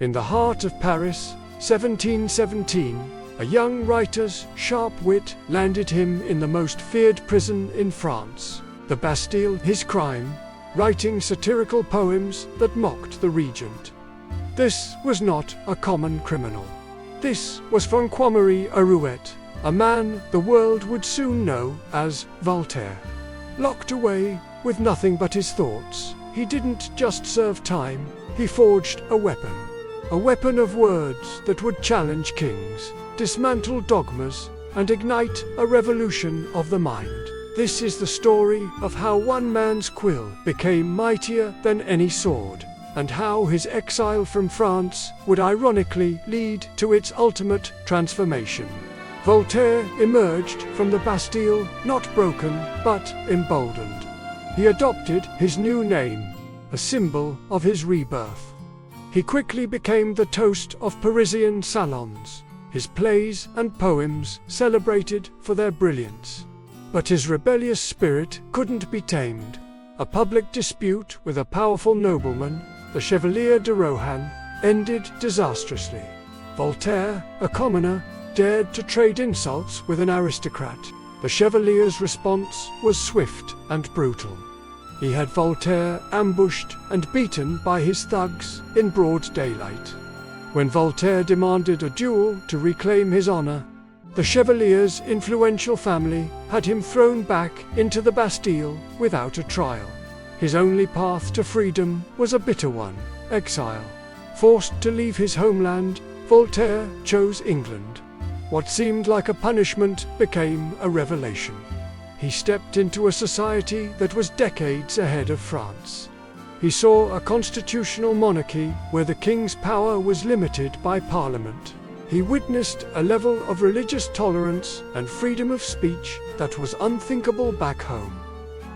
In the heart of Paris, 1717, a young writer's sharp wit landed him in the most feared prison in France, the Bastille. His crime? Writing satirical poems that mocked the regent. This was not a common criminal. This was François-Marie Arouet, a man the world would soon know as Voltaire. Locked away with nothing but his thoughts, he didn't just serve time, he forged a weapon. A weapon of words that would challenge kings, dismantle dogmas, and ignite a revolution of the mind. This is the story of how one man's quill became mightier than any sword, and how his exile from France would ironically lead to its ultimate transformation. Voltaire emerged from the Bastille not broken, but emboldened. He adopted his new name, a symbol of his rebirth. He quickly became the toast of Parisian salons, his plays and poems celebrated for their brilliance. But his rebellious spirit couldn't be tamed. A public dispute with a powerful nobleman, the Chevalier de Rohan, ended disastrously. Voltaire, a commoner, dared to trade insults with an aristocrat. The Chevalier's response was swift and brutal. He had Voltaire ambushed and beaten by his thugs in broad daylight. When Voltaire demanded a duel to reclaim his honor, the Chevalier's influential family had him thrown back into the Bastille without a trial. His only path to freedom was a bitter one: exile. Forced to leave his homeland, Voltaire chose England. What seemed like a punishment became a revelation. He stepped into a society that was decades ahead of France. He saw a constitutional monarchy where the king's power was limited by parliament. He witnessed a level of religious tolerance and freedom of speech that was unthinkable back home.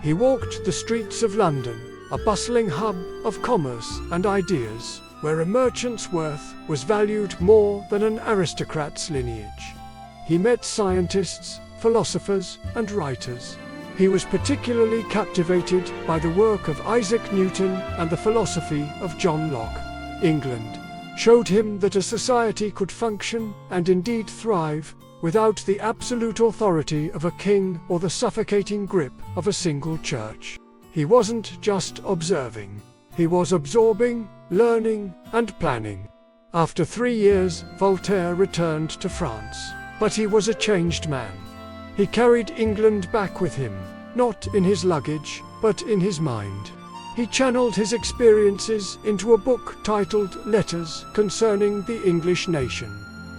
He walked the streets of London, a bustling hub of commerce and ideas, where a merchant's worth was valued more than an aristocrat's lineage. He met scientists, philosophers, and writers. He was particularly captivated by the work of Isaac Newton and the philosophy of John Locke. England showed him that a society could function, and indeed thrive, without the absolute authority of a king or the suffocating grip of a single church. He wasn't just observing. He was absorbing, learning, and planning. After 3 years, Voltaire returned to France. But he was a changed man. He carried England back with him, not in his luggage, but in his mind. He channeled his experiences into a book titled Letters Concerning the English Nation.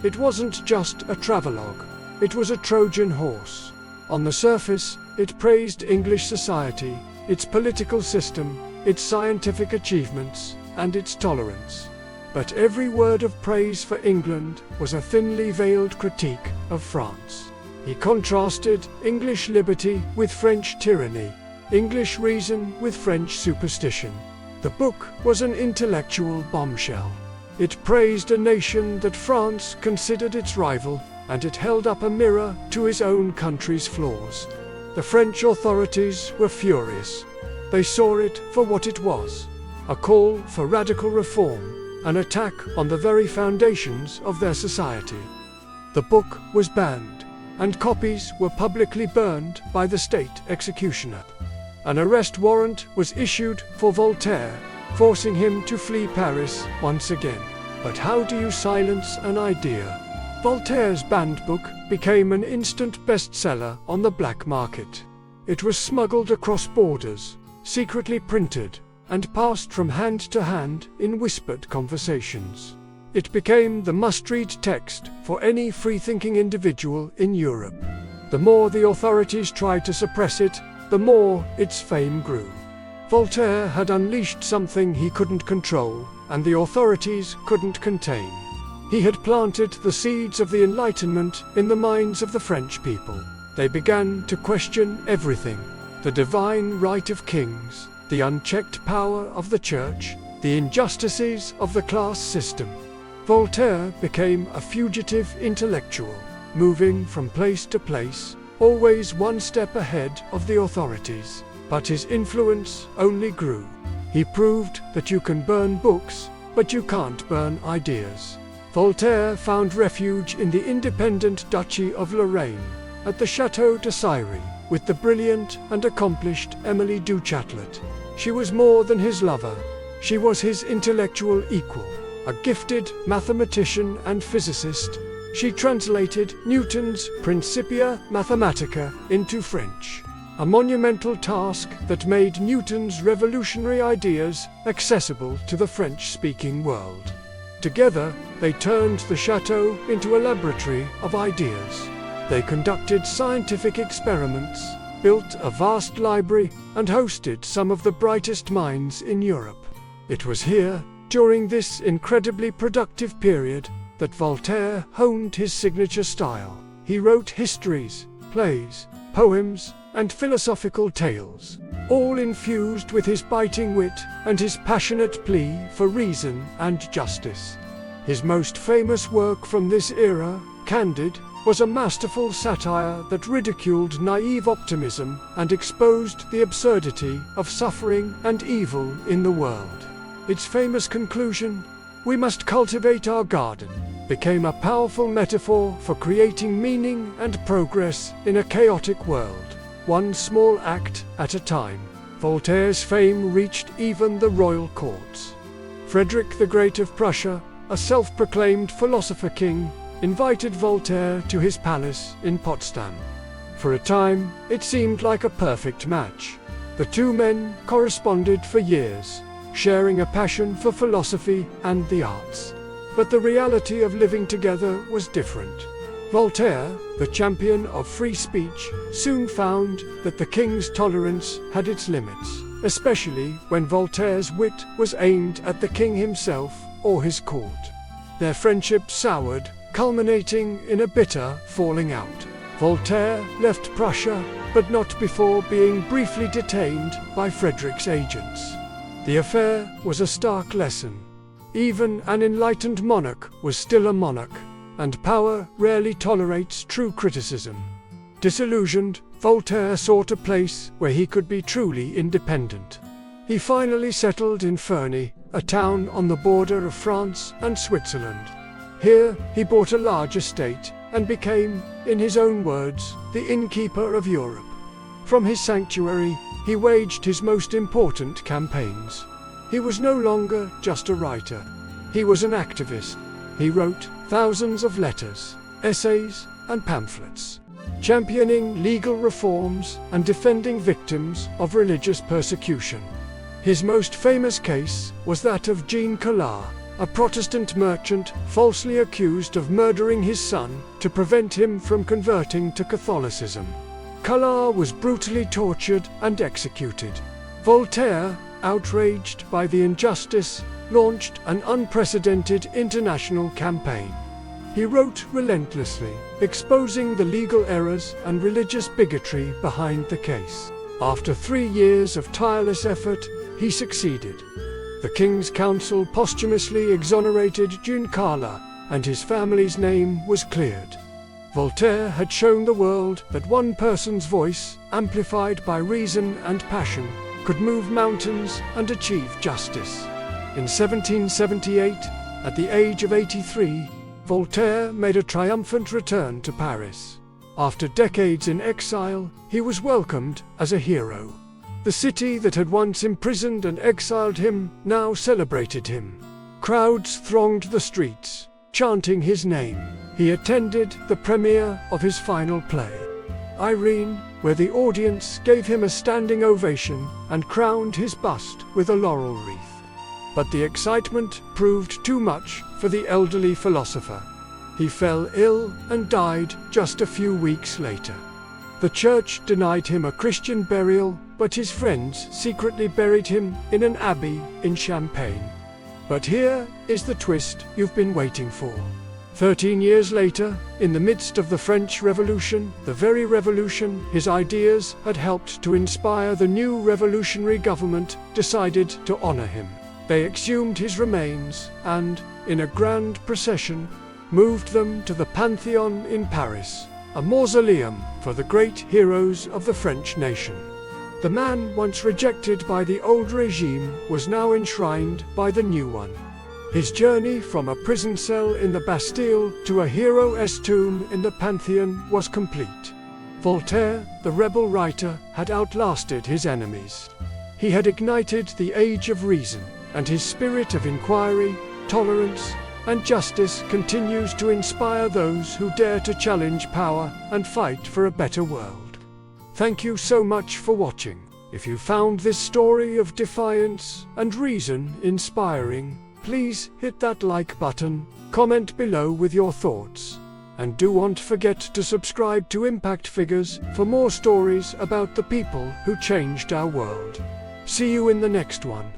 It wasn't just a travelogue, it was a Trojan horse. On the surface, it praised English society, its political system, its scientific achievements, and its tolerance. But every word of praise for England was a thinly veiled critique of France. He contrasted English liberty with French tyranny, English reason with French superstition. The book was an intellectual bombshell. It praised a nation that France considered its rival, and it held up a mirror to his own country's flaws. The French authorities were furious. They saw it for what it was: a call for radical reform, an attack on the very foundations of their society. The book was banned, and copies were publicly burned by the state executioner. An arrest warrant was issued for Voltaire, forcing him to flee Paris once again. But how do you silence an idea? Voltaire's banned book became an instant bestseller on the black market. It was smuggled across borders, secretly printed, and passed from hand to hand in whispered conversations. It became the must-read text for any free-thinking individual in Europe. The more the authorities tried to suppress it, the more its fame grew. Voltaire had unleashed something he couldn't control, and the authorities couldn't contain. He had planted the seeds of the Enlightenment in the minds of the French people. They began to question everything: the divine right of kings, the unchecked power of the church, the injustices of the class system. Voltaire became a fugitive intellectual, moving from place to place, always one step ahead of the authorities. But his influence only grew. He proved that you can burn books, but you can't burn ideas. Voltaire found refuge in the independent Duchy of Lorraine, at the Château de Syrie, with the brilliant and accomplished Émilie du Châtelet. She was more than his lover. She was his intellectual equal. A gifted mathematician and physicist, she translated Newton's Principia Mathematica into French, a monumental task that made Newton's revolutionary ideas accessible to the French-speaking world. Together, they turned the chateau into a laboratory of ideas. They conducted scientific experiments, built a vast library, and hosted some of the brightest minds in Europe. It was here, during this incredibly productive period, that Voltaire honed his signature style. He wrote histories, plays, poems, and philosophical tales, all infused with his biting wit and his passionate plea for reason and justice. His most famous work from this era, Candide, was a masterful satire that ridiculed naive optimism and exposed the absurdity of suffering and evil in the world. Its famous conclusion, "We must cultivate our garden," became a powerful metaphor for creating meaning and progress in a chaotic world, one small act at a time. Voltaire's fame reached even the royal courts. Frederick the Great of Prussia, a self-proclaimed philosopher king, invited Voltaire to his palace in Potsdam. For a time, it seemed like a perfect match. The two men corresponded for years, sharing a passion for philosophy and the arts. But the reality of living together was different. Voltaire, the champion of free speech, soon found that the king's tolerance had its limits, especially when Voltaire's wit was aimed at the king himself or his court. Their friendship soured, culminating in a bitter falling out. Voltaire left Prussia, but not before being briefly detained by Frederick's agents. The affair was a stark lesson. Even an enlightened monarch was still a monarch, and power rarely tolerates true criticism. Disillusioned, Voltaire sought a place where he could be truly independent. He finally settled in Ferney, a town on the border of France and Switzerland. Here, he bought a large estate and became, in his own words, the innkeeper of Europe. From his sanctuary, he waged his most important campaigns. He was no longer just a writer. He was an activist. He wrote thousands of letters, essays, and pamphlets, championing legal reforms and defending victims of religious persecution. His most famous case was that of Jean Collard, a Protestant merchant falsely accused of murdering his son to prevent him from converting to Catholicism. Collard was brutally tortured and executed. Voltaire, outraged by the injustice, launched an unprecedented international campaign. He wrote relentlessly, exposing the legal errors and religious bigotry behind the case. After 3 years of tireless effort, he succeeded. The King's Council posthumously exonerated Jean Collard, and his family's name was cleared. Voltaire had shown the world that one person's voice, amplified by reason and passion, could move mountains and achieve justice. In 1778, at the age of 83, Voltaire made a triumphant return to Paris. After decades in exile, he was welcomed as a hero. The city that had once imprisoned and exiled him now celebrated him. Crowds thronged the streets, chanting his name. He attended the premiere of his final play, Irene, where the audience gave him a standing ovation and crowned his bust with a laurel wreath. But the excitement proved too much for the elderly philosopher. He fell ill and died just a few weeks later. The church denied him a Christian burial, but his friends secretly buried him in an abbey in Champagne. But here is the twist you've been waiting for. 13 years later, in the midst of the French Revolution, the very revolution his ideas had helped to inspire, the new revolutionary government decided to honor him. They exhumed his remains and, in a grand procession, moved them to the Pantheon in Paris, a mausoleum for the great heroes of the French nation. The man once rejected by the old regime was now enshrined by the new one. His journey from a prison cell in the Bastille to a hero's tomb in the Pantheon was complete. Voltaire, the rebel writer, had outlasted his enemies. He had ignited the age of reason, and his spirit of inquiry, tolerance, and justice continues to inspire those who dare to challenge power and fight for a better world. Thank you so much for watching. If you found this story of defiance and reason inspiring, please hit that like button, comment below with your thoughts, and don't forget to subscribe to Impact Figures for more stories about the people who changed our world. See you in the next one.